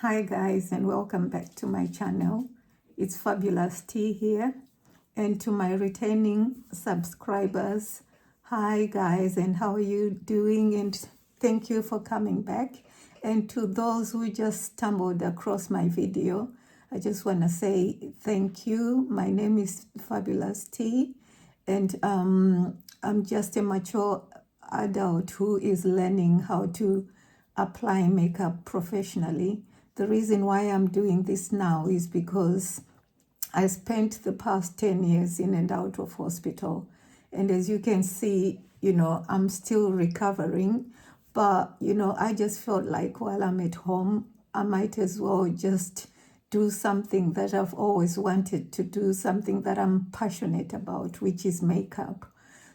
Hi guys, and welcome back to my channel. It's Fabulous T here, and to my returning subscribers, hi guys, and how are you doing? And thank you for coming back. And to those who just stumbled across my video, I just want to say thank you. My name is Fabulous T, and I'm just a mature adult who is learning how to apply makeup professionally. The reason why I'm doing this now is because I spent the past 10 years in and out of hospital. And as you can see, I'm still recovering. But, I just felt like while I'm at home, I might as well just do something that I've always wanted to do, something that I'm passionate about, which is makeup.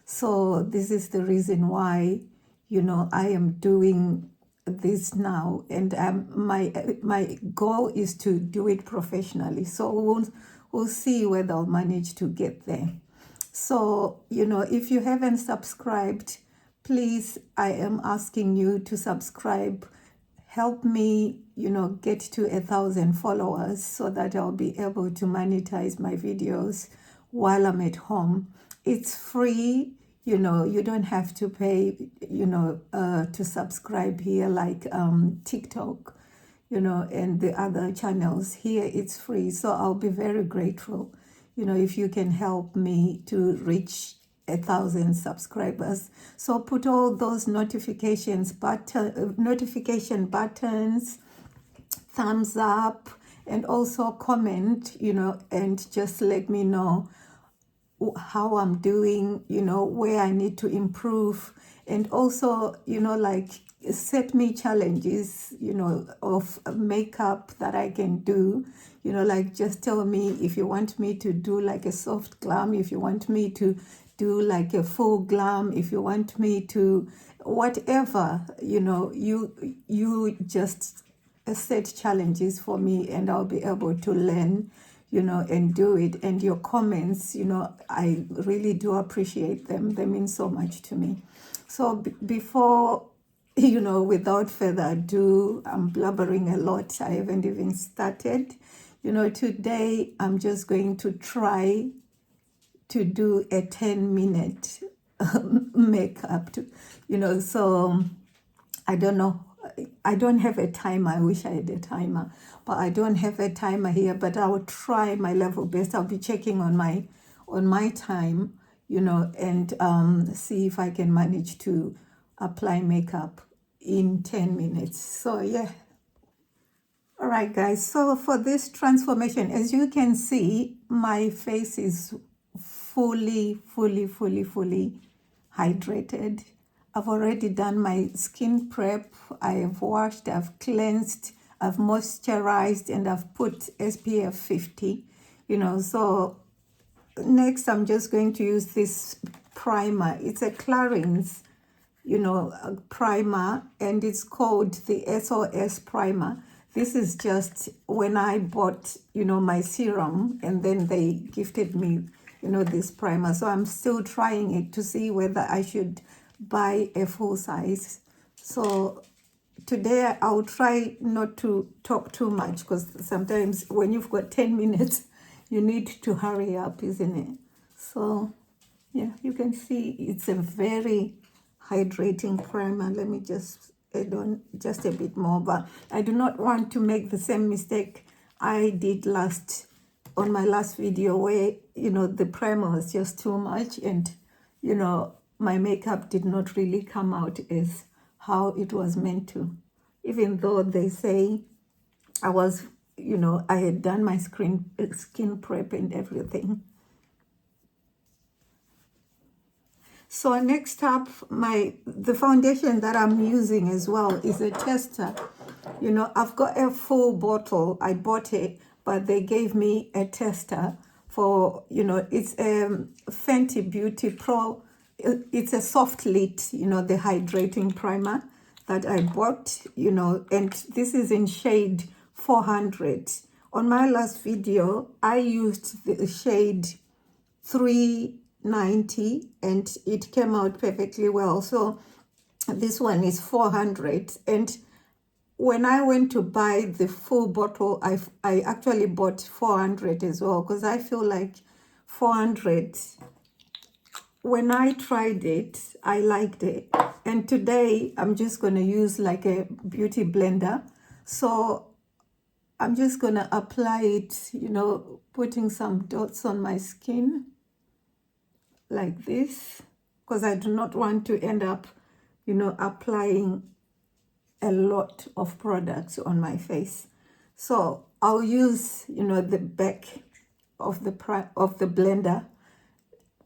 So this is the reason why, I am doing this now, and my goal is to do it professionally. So we'll see whether I'll manage to get there. So if you haven't subscribed, please, I am asking you to subscribe. Help me, get to 1,000 followers so that I'll be able to monetize my videos while I'm at home. It's free. You don't have to pay, to subscribe here like TikTok, and the other channels. Here it's free. So I'll be very grateful, if you can help me to reach 1,000 subscribers. So put all those notification buttons, thumbs up, and also comment, and just let me know how I'm doing, where I need to improve. And also, like set me challenges, of makeup that I can do. Like just tell me if you want me to do like a soft glam, if you want me to do like a full glam, if you want me to whatever, you just set challenges for me, and I'll be able to learn, and do it. And your comments, I really do appreciate them. They mean so much to me. So before, without further ado, I'm blubbering a lot. I haven't even started. Today I'm just going to try to do a 10-minute makeup, so I don't know. I don't have a timer. I wish I had a timer, but I don't have a timer here. But I will try my level best. I'll be checking on my time, and see if I can manage to apply makeup in 10 minutes. So yeah. All right, guys. So for this transformation, as you can see, my face is fully hydrated. I've already done my skin prep. I have washed, I've cleansed, I've moisturized, and I've put SPF 50. So next I'm just going to use this primer. It's a Clarins, a primer, and it's called the SOS primer. This is just when I bought, my serum, and then they gifted me, this primer. So I'm still trying it to see whether I should buy a full size. So today I'll try not to talk too much, because sometimes when you've got 10 minutes, you need to hurry up, isn't it? So yeah, you can see it's a very hydrating primer. Let me just add on just a bit more, but I do not want to make the same mistake I did on my last video, where the primer was just too much, and my makeup did not really come out as how it was meant to, even though they say I was, I had done my skin prep and everything. So next up, the foundation that I'm using as well is a tester. I've got a full bottle. I bought it, but they gave me a tester for, it's a Fenty Beauty Pro. It's a soft lit, the hydrating primer that I bought, and this is in shade 400. On my last video, I used the shade 390, and it came out perfectly well. So this one is 400, and when I went to buy the full bottle, I actually bought 400 as well, because I feel like 400, when I tried it, I liked it. And today I'm just going to use like a beauty blender. So I'm just going to apply it, you know, putting some dots on my skin like this, because I do not want to end up, you know, applying a lot of products on my face. So I'll use, you know, the back of the blender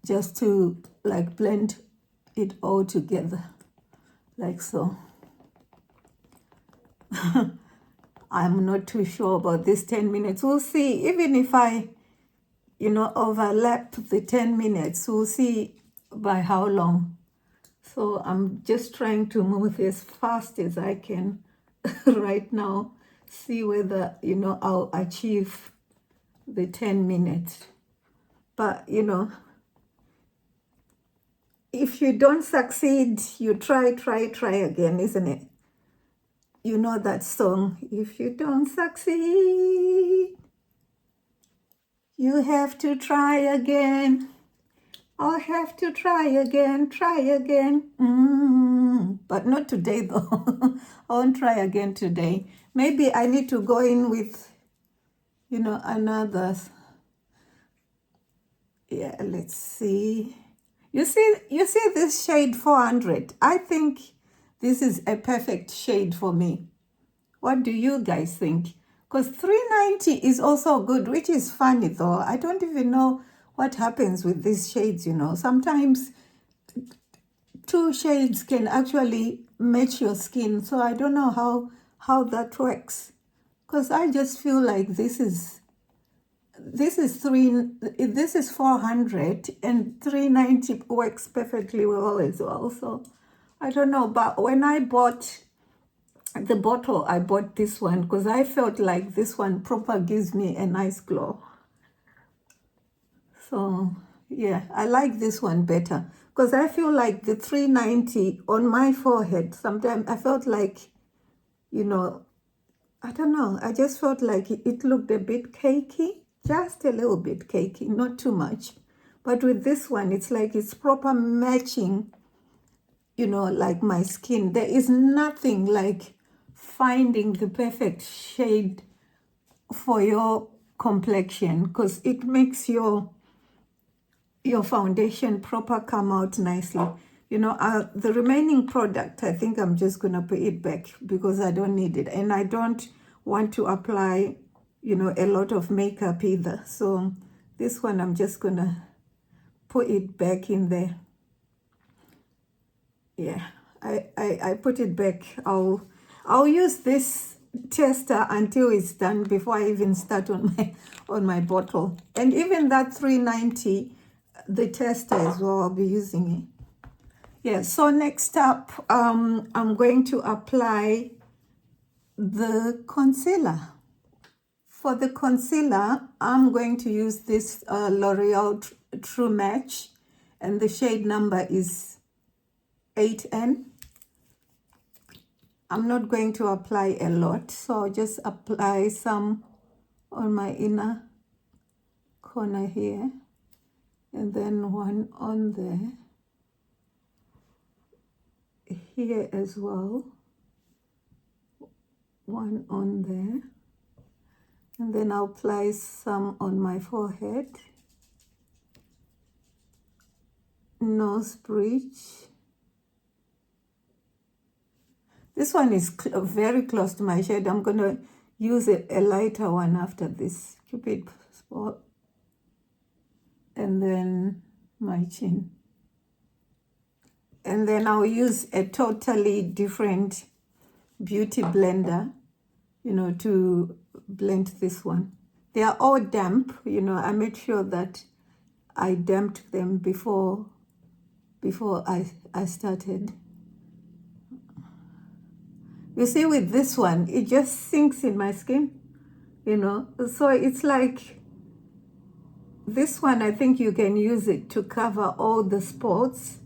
just to like blend it all together like so. I'm not too sure about this 10 minutes. We'll see. Even if I, you know, overlap the 10 minutes, we'll see by how long. So I'm just trying to move as fast as I can right now, see whether, you know, I'll achieve the 10 minutes. But, you know, if you don't succeed, you try again, isn't it? You know that song, if you don't succeed, you have to try again. I'll have to try again. But not today though. I won't try again today. Maybe I need to go in with, you know, another. Yeah, let's see. You see this shade 400? I think this is a perfect shade for me. What do you guys think? Because 390 is also good, which is funny though. I don't even know what happens with these shades, you know. Sometimes 2 shades can actually match your skin. So I don't know how that works. Because I just feel like this is 400 and 390 works perfectly well as well. So I don't know. But when I bought the bottle, I bought this one because I felt like this one proper gives me a nice glow. So yeah, I like this one better because I feel like the 390 on my forehead, sometimes I felt like, you know, I don't know, I just felt like it looked a bit cakey, just a little bit cakey, not too much. But with this one, it's like it's proper matching, you know, like my skin. There is nothing like finding the perfect shade for your complexion, because it makes your foundation proper come out nicely. You know, the remaining product, I think I'm just going to put it back because I don't need it. And I don't want to apply, you know, a lot of makeup either. So this one, I'm just going to put it back in there. Yeah, I put it back. I'll use this tester until it's done before I even start on my bottle. And even that 390, the tester as well, I'll be using it. Yeah, so next up, I'm going to apply the concealer. For the concealer, I'm going to use this L'Oreal True Match, and the shade number is a10. I'm not going to apply a lot, so I'll just apply some on my inner corner here, and then one on there, here as well, one on there, and then I'll apply some on my forehead, nose bridge. This one is very close to my shade. I'm going to use a lighter one after this, Cupid spot, and then my chin. And then I'll use a totally different beauty blender, you know, to blend this one. They are all damp, you know. I made sure that I damped them before I started. You see, with this one, it just sinks in my skin, you know. So it's like, this one, I think you can use it to cover all the spots.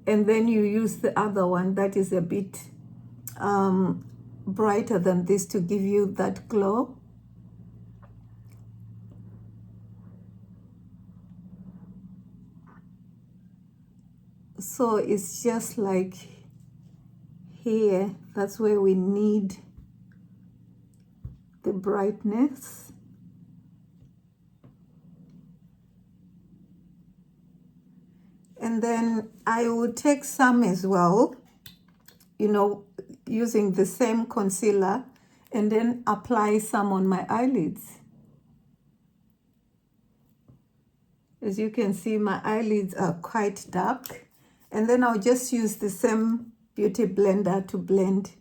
And then you use the other one that is a bit brighter than this to give you that glow. So it's just like here, that's where we need the brightness. And then I will take some as well, you know, using the same concealer, and then apply some on my eyelids. As you can see, my eyelids are quite dark. And then I'll just use the same beauty blender to blend.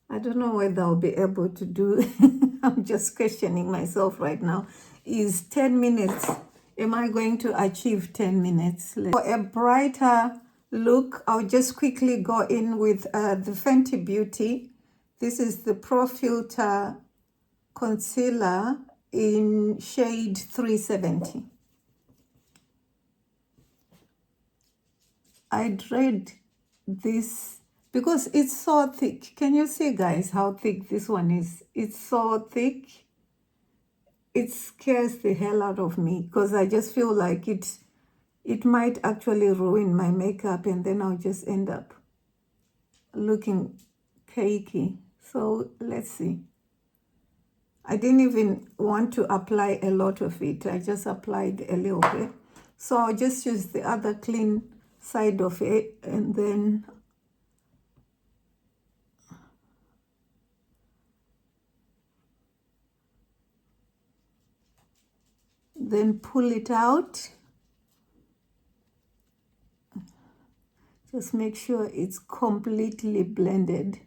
I don't know whether I'll be able to do, I'm just questioning myself right now. Is 10 minutes, am I going to achieve 10 minutes? For a brighter look, I'll just quickly go in with the Fenty Beauty. This is the Pro Filter Concealer in shade 370. I dread this because it's so thick. Can you see, guys, how thick this one is? It's so thick. It scares the hell out of me because I just feel like it might actually ruin my makeup, and then I'll just end up looking cakey. So let's see. I didn't even want to apply a lot of it. I just applied a little bit. So I'll just use the other clean side of it, and then pull it out. Just make sure it's completely blended.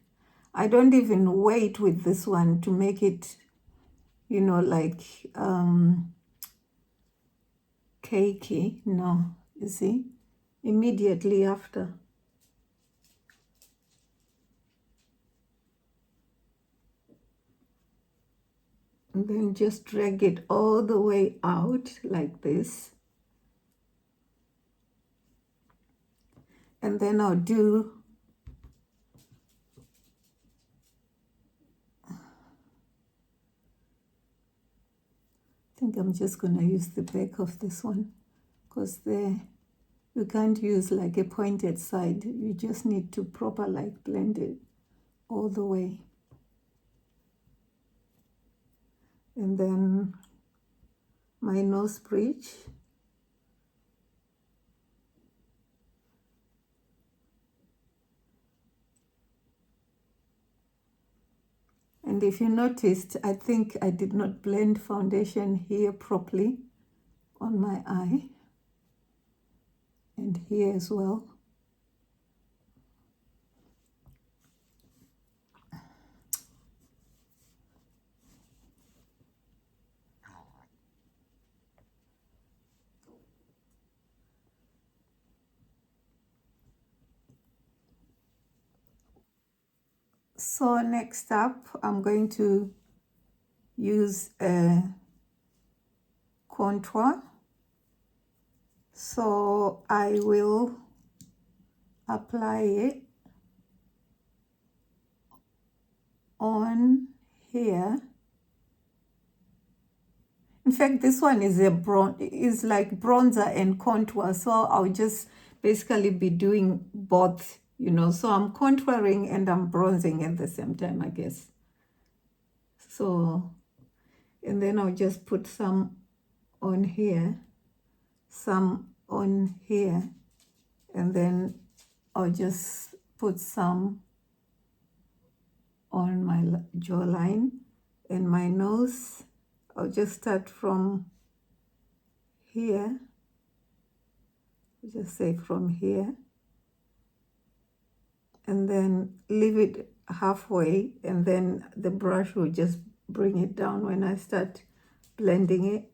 I don't even wait with this one to make it, you know, like cakey. No, you see, immediately after. And then just drag it all the way out like this. And then I'll do I think I'm just going to use the back of this one, because there you can't use like a pointed side. You just need to proper like blend it all the way. And then my nose bridge. And if you noticed, I think I did not blend foundation here properly on my eye, and here as well. So next up, I'm going to use a contour. So I will apply it on here. In fact, this one is is like bronzer and contour. So I'll just basically be doing both, you know. So I'm contouring and I'm bronzing at the same time, I guess. So, and then I'll just put some on here, some on here, and then I'll just put some on my jawline and my nose. I'll just start from here, just say from here, and then leave it halfway, and then the brush will just bring it down when I start blending it.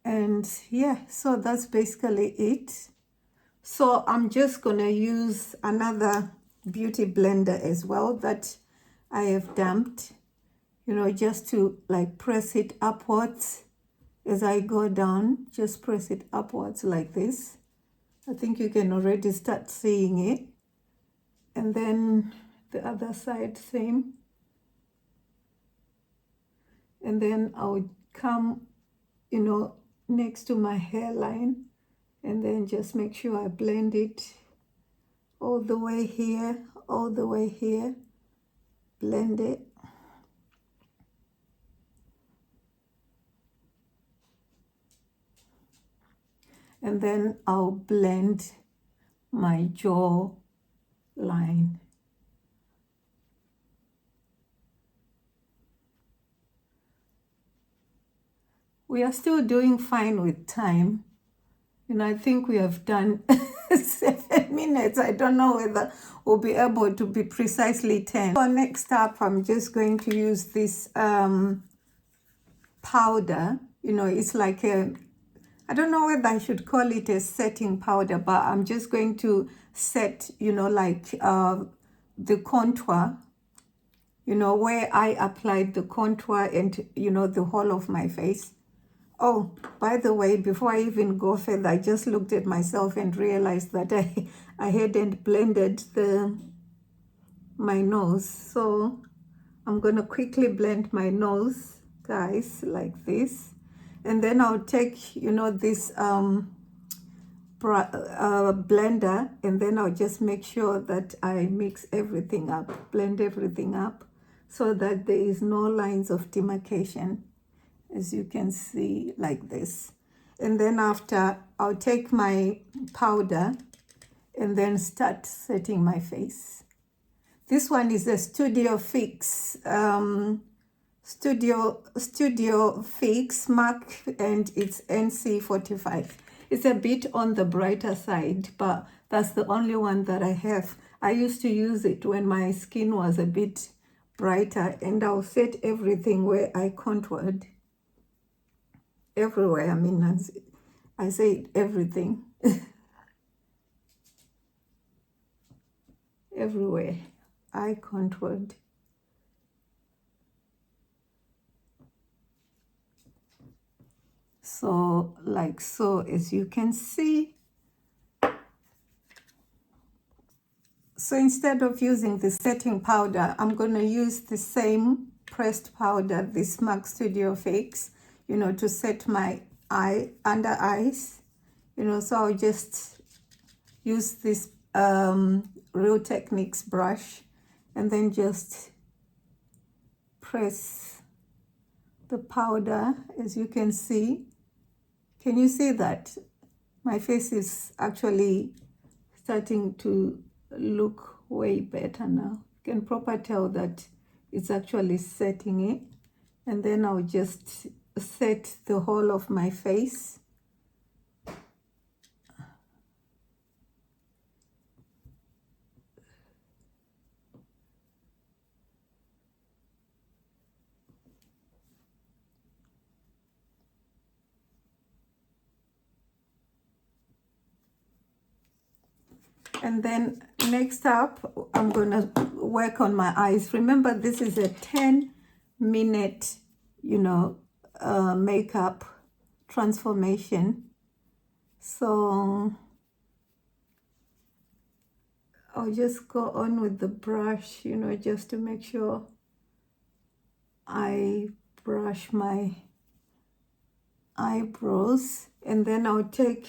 And yeah, so that's basically it. So I'm just gonna use another beauty blender as well that I have damped. you know, just to like press it upwards as I go down. Just press it upwards like this. I think you can already start seeing it. And then the other side, same. And then I would come, you know, next to my hairline, and then just make sure I blend it all the way here, all the way here. Blend it. And then I'll blend my jaw line. We are still doing fine with time. And I think we have done 7 minutes. I don't know whether we'll be able to be precisely 10. So next up, I'm just going to use this powder. You know, it's like I don't know whether I should call it a setting powder, but I'm just going to set, you know, like the contour, you know, where I applied the contour and, you know, the whole of my face. Oh, by the way, before I even go further, I just looked at myself and realized that I hadn't blended my nose. So I'm going to quickly blend my nose, guys, like this. And then I'll take, you know, this blender, and then I'll just make sure that I mix everything up, blend everything up, so that there is no lines of demarcation, as you can see, like this. And then after, I'll take my powder and then start setting my face. This one is a Studio Fix Studio Fix MAC, and it's NC45. It's a bit on the brighter side, but that's the only one that I have. I used to use it when my skin was a bit brighter, and I'll set everything where I contoured. Everywhere, I mean, I say everything. Everywhere I contoured. So, like so, as you can see. So instead of using the setting powder, I'm going to use the same pressed powder, this MAC Studio Fix, you know, to set my under eyes. You know, so I'll just use this Real Techniques brush and then just press the powder, as you can see. Can you see that? My face is actually starting to look way better now. You can properly tell that it's actually setting it. And then I'll just set the whole of my face. And then next up, I'm going to work on my eyes. Remember, this is a 10-minute, you know, makeup transformation. So I'll just go on with the brush, you know, just to make sure I brush my eyebrows. And then I'll take,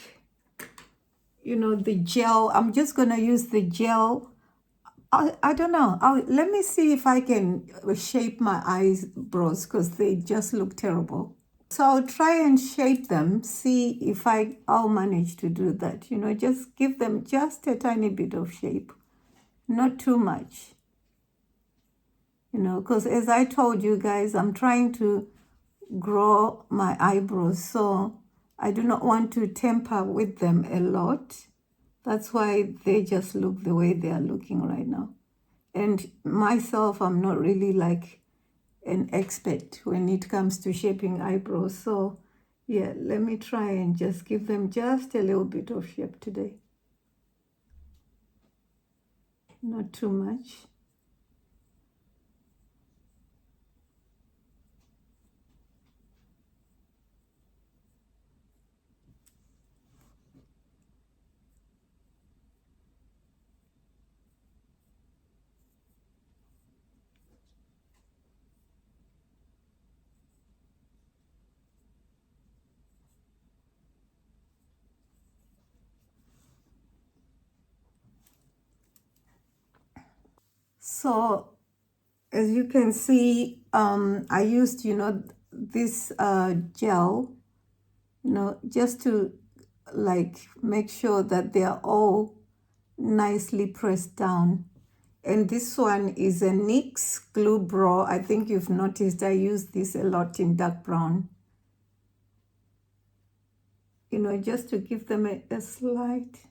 you know, the gel. I'm just going to use the gel. I don't know. Let me see if I can shape my eyebrows, because they just look terrible. So I'll try and shape them, see if I'll manage to do that. You know, just give them just a tiny bit of shape, not too much. You know, because as I told you guys, I'm trying to grow my eyebrows, so I do not want to tamper with them a lot. That's why they just look the way they are looking right now. And myself, I'm not really like an expert when it comes to shaping eyebrows. So yeah, let me try and just give them just a little bit of shape today. Not too much. So as you can see, I used, this gel, just to like make sure that they are all nicely pressed down. And this one is a NYX Glue Bro. I think you've noticed I use this a lot in dark brown. Just to give them a slight.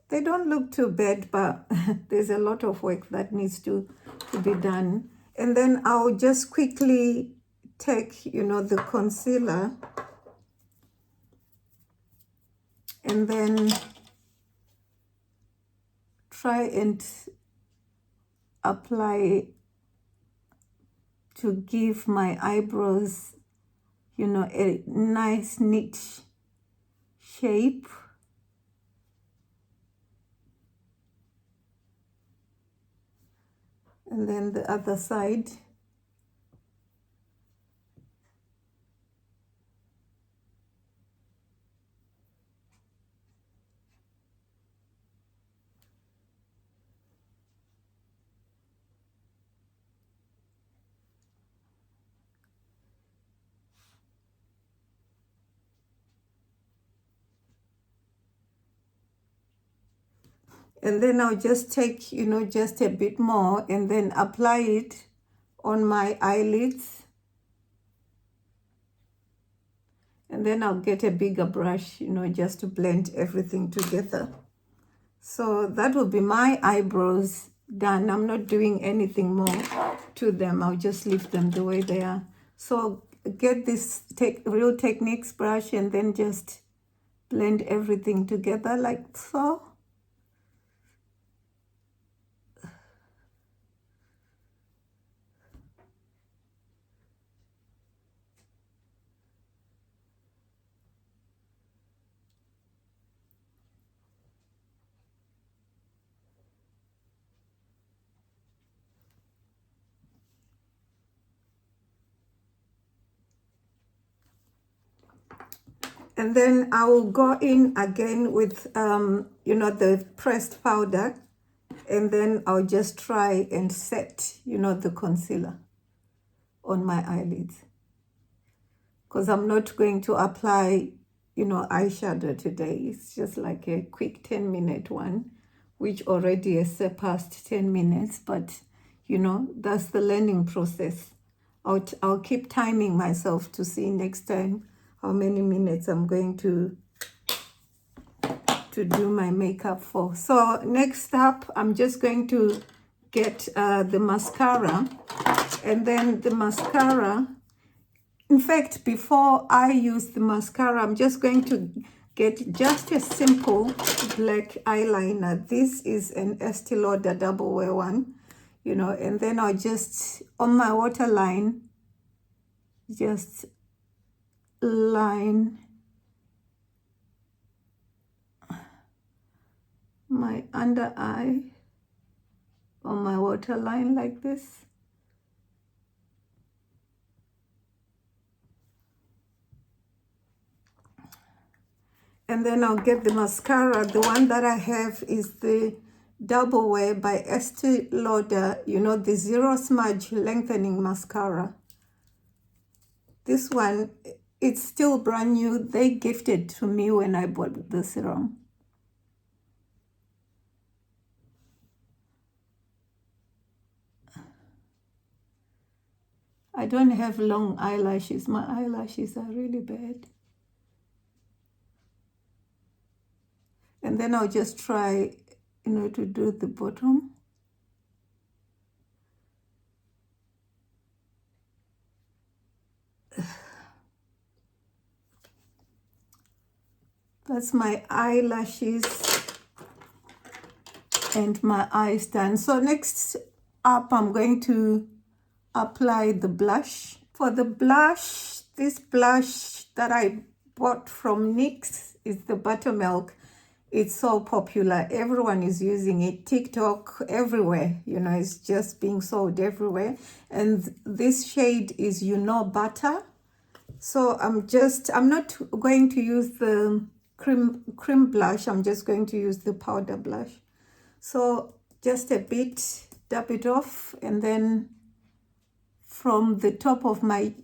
They don't look too bad, but there's a lot of work that needs to be done. And then I'll just quickly take, the concealer and then try and apply to give my eyebrows, a nice neat shape. And then the other side. And then I'll just take, just a bit more and then apply it on my eyelids. And then I'll get a bigger brush, just to blend everything together. So that will be my eyebrows done. I'm not doing anything more to them. I'll just leave them the way they are. So get this Real Techniques brush and then just blend everything together like so. And then I will go in again with, the pressed powder. And then I'll just try and set, the concealer on my eyelids. Because I'm not going to apply, eyeshadow today. It's just like a quick 10-minute one, which already has surpassed 10 minutes. But, that's the learning process. I'll keep timing myself to see next time how many minutes I'm going to do my makeup for. So next up, I'm just going to get the mascara. And then the mascara, in fact, before I use the mascara, I'm just going to get just a simple black eyeliner. This is an Estee Lauder double wear one, and then I'll just, on my waterline, just line my under eye on my waterline like this. And then I'll get the mascara. The one that I have is the Double Wear by Estee Lauder, the Zero Smudge Lengthening Mascara. This one, it's still brand new. They gifted to me when I bought the serum. I don't have long eyelashes. My eyelashes are really bad. And then I'll just try, to do the bottom. That's my eyelashes and my eyes done. So next up, I'm going to apply the blush. For the blush, this blush that I bought from NYX is the Buttermilk. It's so popular. Everyone is using it. TikTok, everywhere. It's just being sold everywhere. And this shade is Butter. So I'm not going to use the cream blush. I'm just going to use the powder blush. So just a bit dab it off, and then from the top of my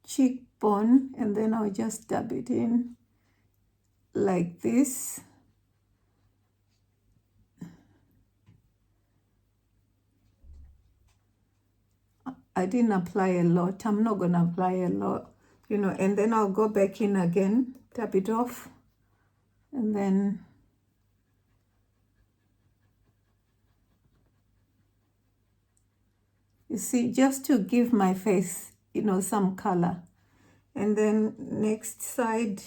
cheekbone, and then I'll just dab it in like this. I didn't apply a lot. I'm not going to apply a lot, you know, and then I'll go back in again, dab it off, and then you see, just to give my face, you know, some color. And then next side,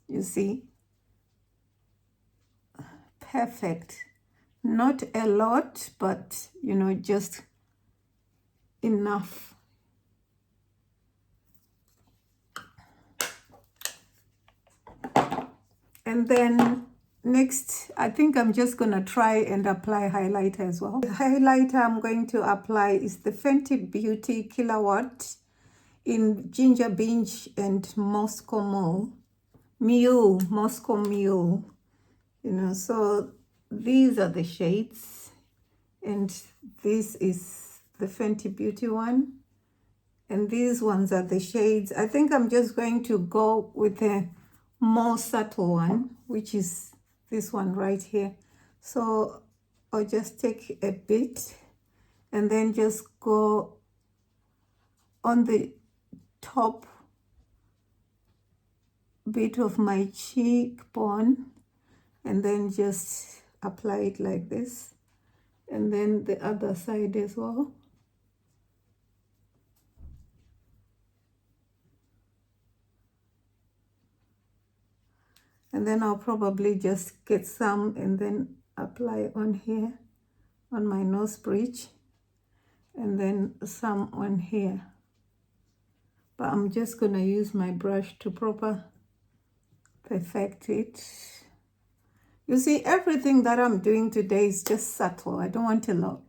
you see, perfect. Not a lot, but, you know, just enough. And then next, I think I'm just going to try and apply highlighter as well. The highlighter I'm going to apply is the Fenty Beauty Kilowatt in Ginger Binge and Moscow Mule. You know, so these are the shades, and this is the Fenty Beauty one, and these ones are the shades. I think I'm just going to go with a more subtle one, which is this one right here. So I'll just take a bit and then just go on the top bit of my cheekbone, and then just apply it like this, and then the other side as well. And then I'll probably just get some and then apply on here on my nose bridge, and then some on here. But I'm just going to use my brush to proper perfect it. You see, everything that I'm doing today is just subtle. I don't want a lot.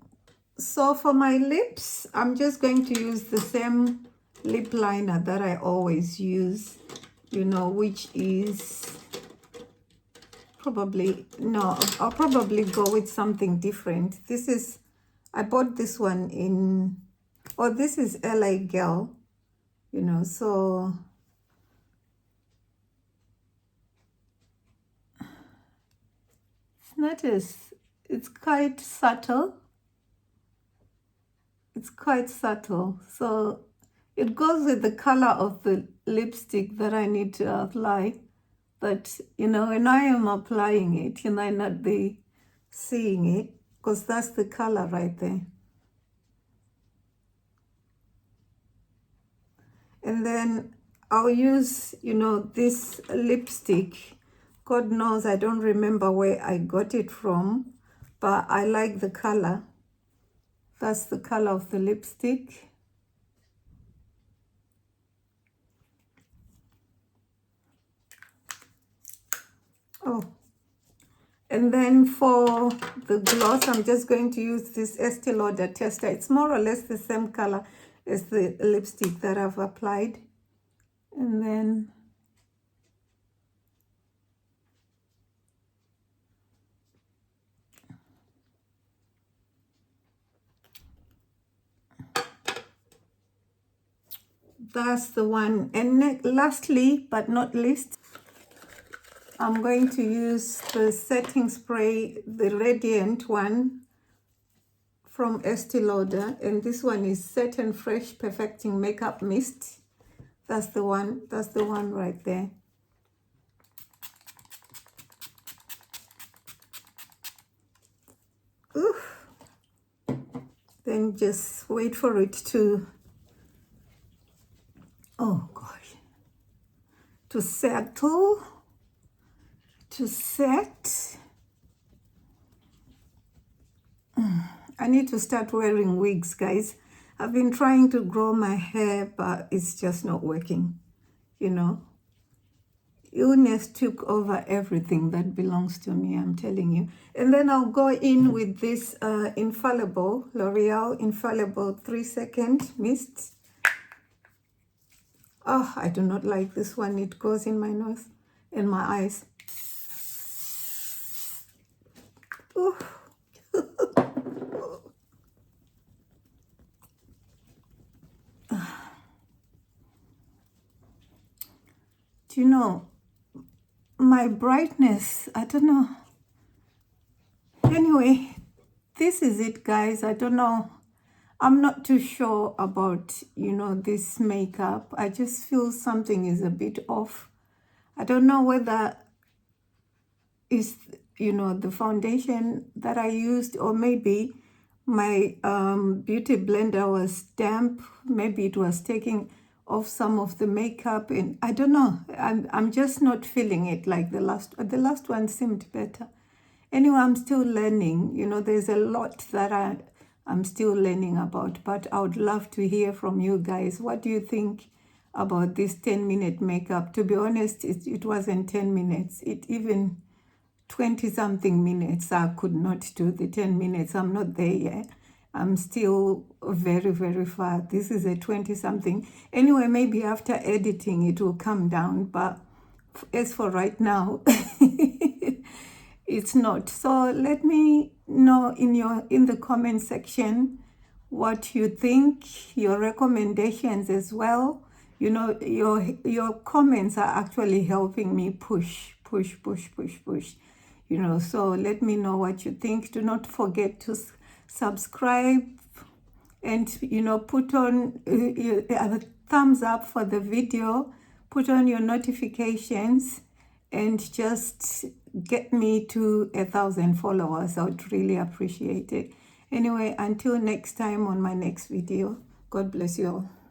So for my lips, I'm just going to use the same lip liner that I always use, you know, which is probably, no, I'll probably go with something different. This is, I bought this one in, oh, this is LA Girl, you know, so it's not as, it's quite subtle. It's quite subtle. So it goes with the color of the lipstick that I need to apply. But, you know, when I am applying it, you might not be seeing it because that's the color right there. And then I'll use, you know, this lipstick. God knows I don't remember where I got it from, but I like the color. That's the color of the lipstick. Oh, and then for the gloss, I'm just going to use this Estee Lauder tester. It's more or less the same color as the lipstick that I've applied. And then that's the one. And lastly, but not least, I'm going to use the setting spray, the Radiant one from Estee Lauder. And this one is Set and Fresh Perfecting Makeup Mist. That's the one right there. Oof. Then just wait for it to, oh gosh, to settle, to set. I need to start wearing wigs, guys. I've been trying to grow my hair, but it's just not working, you know. illness took over everything that belongs to me, I'm telling you. And then I'll go in with this infallible, L'Oreal Infallible 3-second mist. Oh, I do not like this one. It goes in my nose and my eyes. Ooh. Do you know, my brightness, I don't know. Anyway, this is it, guys. I don't know. I'm not too sure about, this makeup. I just feel something is a bit off. I don't know whether it's, the foundation that I used, or maybe my beauty blender was damp. Maybe it was taking off some of the makeup, and I don't know. I'm just not feeling it like the last one seemed better. Anyway, I'm still learning. There's a lot that I'm still learning about, but I would love to hear from you guys. What do you think about this 10-minute makeup? To be honest, it wasn't 10 minutes. It even 20-something minutes. I could not do the 10 minutes. I'm not there yet. I'm still very, very far. This is a 20-something. Anyway, maybe after editing, it will come down. But as for right now, it's not. So let me know in the comment section what you think, your recommendations as well. Your comments are actually helping me push. So let me know what you think. Do not forget to subscribe and put on a thumbs up for the video, put on your notifications, and just get me to 1,000 followers. I would really appreciate it. Anyway, until next time on my next video, God bless you all.